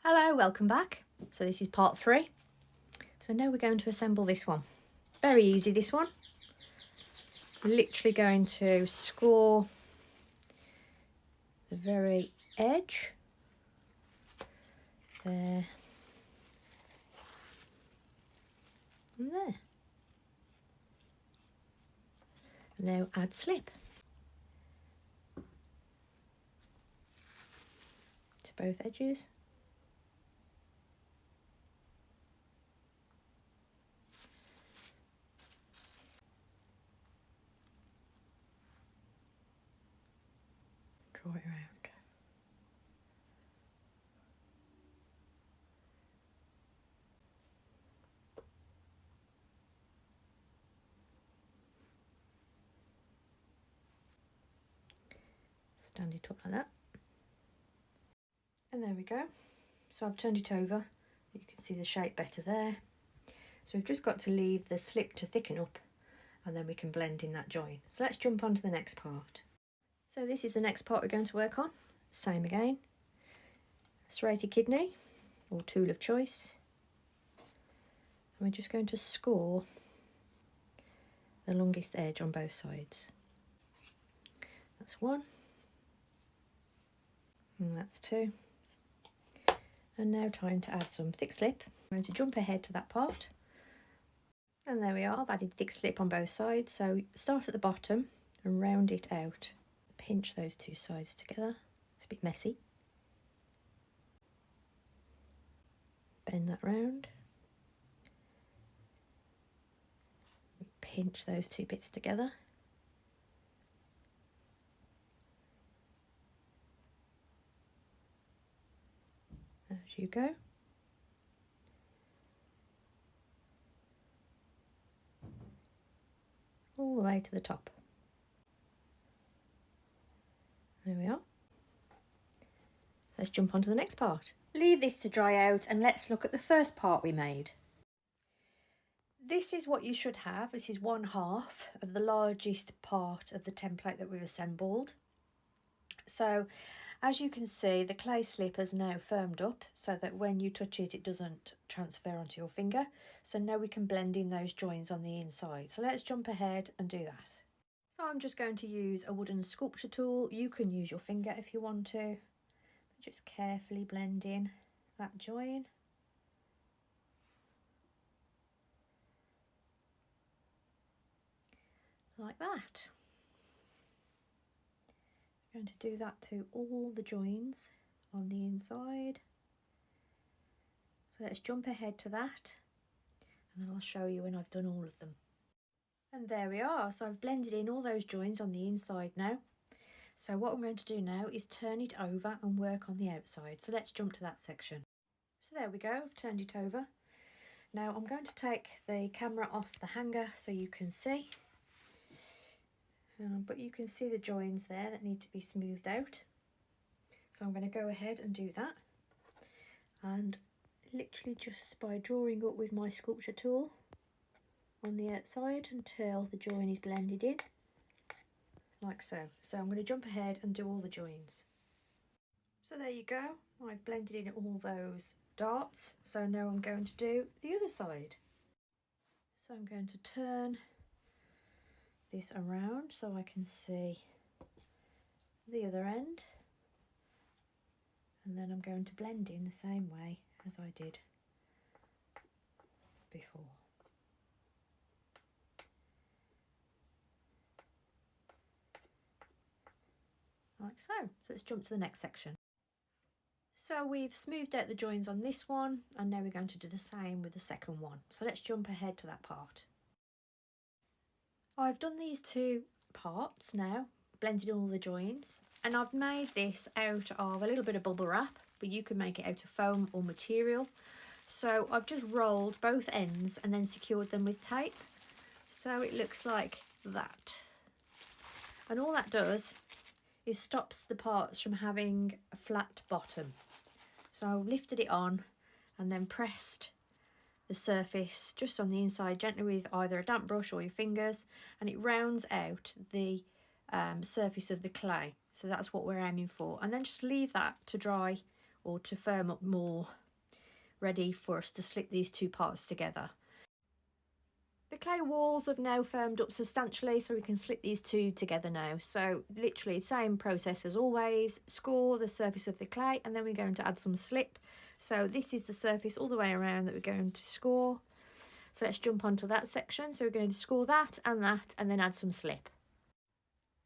Hello, welcome back. So this is part 3. So now we're going to assemble this one. Very easy, this one. We're literally going to score the very edge there and there. And now add slip to both edges. Draw it around. Stand it up like that. And there we go. So I've turned it over. You can see the shape better there. So we've just got to leave the slip to thicken up and then we can blend in that join. So let's jump on to the next part. So this is the next part we're going to work on. Same again. Serrated kidney or tool of choice. And we're just going to score the longest edge on both sides. That's 1. And that's 2. And now time to add some thick slip. I'm going to jump ahead to that part. And there we are, I've added thick slip on both sides. So start at the bottom and round it out. Pinch those two sides together. It's a bit messy. Bend that round. Pinch those two bits together. As you go. All the way to the top. There we are. Let's jump on to the next part. Leave this to dry out and let's look at the first part we made. This is what you should have. This is 1/2 of the largest part of the template that we've assembled. So as you can see, the clay slip has now firmed up so that when you touch it, it doesn't transfer onto your finger. So now we can blend in those joins on the inside. So let's jump ahead and do that. So I'm just going to use a wooden sculpture tool. You can use your finger if you want to. Just carefully blend in that join. Like that. I'm going to do that to all the joins on the inside. So let's jump ahead to that and then I'll show you when I've done all of them. And there we are. So I've blended in all those joins on the inside now. So what I'm going to do now is turn it over and work on the outside. So let's jump to that section. So there we go, I've turned it over. Now I'm going to take the camera off the hanger so you can see. But you can see the joins there that need to be smoothed out. So I'm going to go ahead and do that. And literally just by drawing up with my sculpture tool on the outside until the join is blended in. Like so. So I'm going to jump ahead and do all the joins. So there you go. I've blended in all those darts. So now I'm going to do the other side. So I'm going to turn this around so I can see the other end. And then I'm going to blend in the same way as I did before. Like so. So let's jump to the next section. So we've smoothed out the joins on this one and now we're going to do the same with the second one. So let's jump ahead to that part. I've done these two parts now, blended all the joins, and I've made this out of a little bit of bubble wrap, but you can make it out of foam or material. So I've just rolled both ends and then secured them with tape. So it looks like that. And all that does is stops the parts from having a flat bottom. So I lifted it on and then pressed the surface just on the inside gently with either a damp brush or your fingers, and it rounds out the surface of the clay. So that's what we're aiming for, and then just leave that to dry or to firm up more, ready for us to slip these two parts together. The clay walls have now firmed up substantially, so we can slip these two together now. So literally same process as always, score the surface of the clay, and then we're going to add some slip. So this is the surface all the way around that we're going to score. So let's jump onto that section. So we're going to score that, and then add some slip.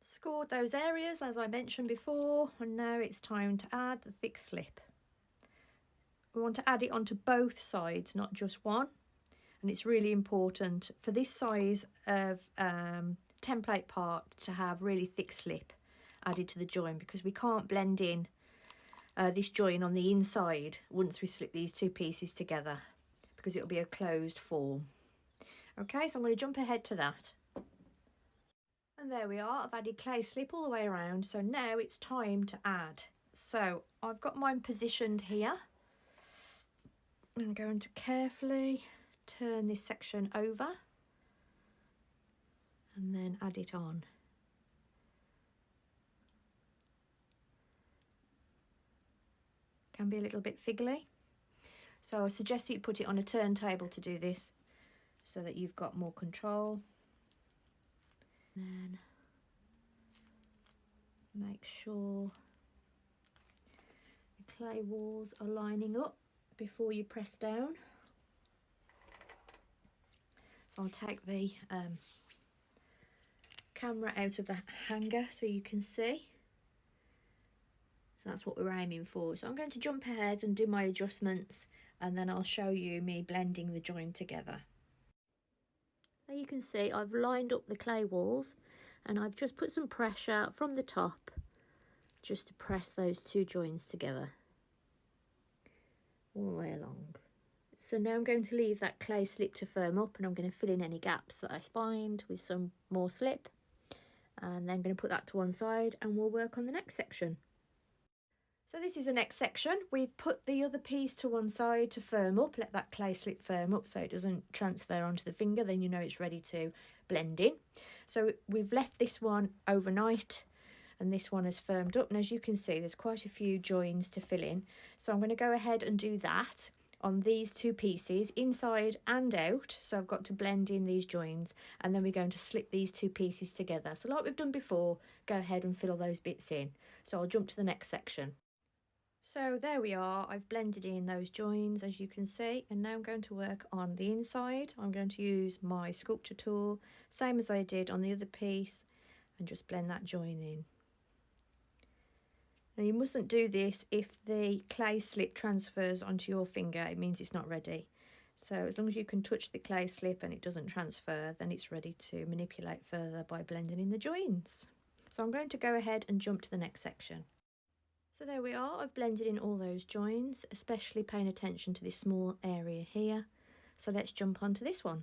Scored those areas as I mentioned before, and now it's time to add the thick slip. We want to add it onto both sides, not just one. And it's really important for this size of template part to have really thick slip added to the join, because we can't blend in this join on the inside once we slip these two pieces together, because it'll be a closed form. Okay, so I'm going to jump ahead to that. And there we are, I've added clay slip all the way around, so now it's time to add. So I've got mine positioned here. I'm going to carefully turn this section over and then add it on. Can be a little bit fiddly, so I suggest that you put it on a turntable to do this so that you've got more control. And then make sure the clay walls are lining up before you press down. So I'll take the camera out of the hanger so you can see. So that's what we're aiming for. So I'm going to jump ahead and do my adjustments, and then I'll show you me blending the join together. There you can see I've lined up the clay walls, and I've just put some pressure from the top just to press those two joins together all the way along. So now I'm going to leave that clay slip to firm up, and I'm going to fill in any gaps that I find with some more slip, and then I'm going to put that to one side and we'll work on the next section. So this is the next section. We've put the other piece to one side to firm up, let that clay slip firm up so it doesn't transfer onto the finger, then you know it's ready to blend in. So we've left this one overnight, and this one has firmed up, and as you can see there's quite a few joins to fill in. So I'm going to go ahead and do that on these two pieces, inside and out. So I've got to blend in these joins, and then we're going to slip these two pieces together. So like we've done before, go ahead and fill all those bits in. So I'll jump to the next section. So there we are, I've blended in those joins as you can see, and now I'm going to work on the inside. I'm going to use my sculpture tool, same as I did on the other piece, and just blend that join in. Now you mustn't do this if the clay slip transfers onto your finger, it means it's not ready. So as long as you can touch the clay slip and it doesn't transfer, then it's ready to manipulate further by blending in the joins. So I'm going to go ahead and jump to the next section. So there we are, I've blended in all those joins, especially paying attention to this small area here. So let's jump onto this one.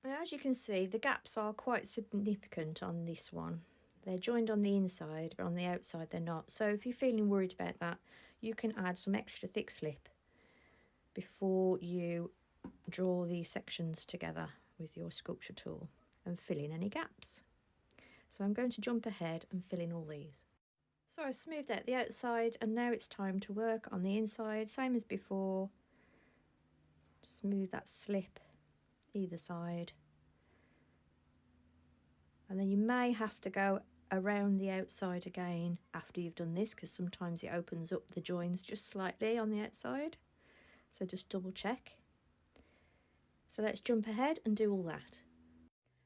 Now as you can see, the gaps are quite significant on this one. They're joined on the inside, but on the outside they're not. So if you're feeling worried about that, you can add some extra thick slip before you draw these sections together with your sculpture tool and fill in any gaps. So I'm going to jump ahead and fill in all these. So I smoothed out the outside, and now it's time to work on the inside, same as before. Smooth that slip either side. And then you may have to go around the outside again after you've done this, because sometimes it opens up the joins just slightly on the outside. So just double check. So let's jump ahead and do all that.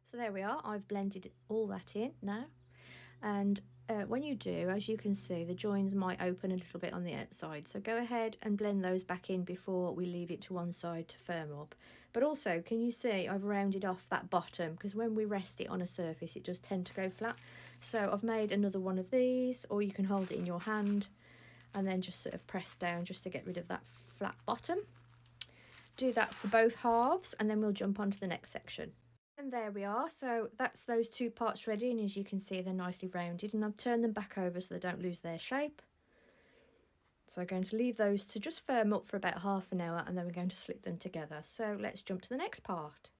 So there we are, I've blended all that in now. And when you do, as you can see, the joins might open a little bit on the outside. So go ahead and blend those back in before we leave it to one side to firm up. But also, can you see I've rounded off that bottom, because when we rest it on a surface, it does tend to go flat. So I've made another one of these, or you can hold it in your hand and then just sort of press down just to get rid of that flat bottom. Do that for both halves, and then we'll jump on to the next section. And there we are, so that's those two parts ready, and as you can see they're nicely rounded, and I've turned them back over so they don't lose their shape. So I'm going to leave those to just firm up for about half an hour, and then we're going to slip them together. So let's jump to the next part.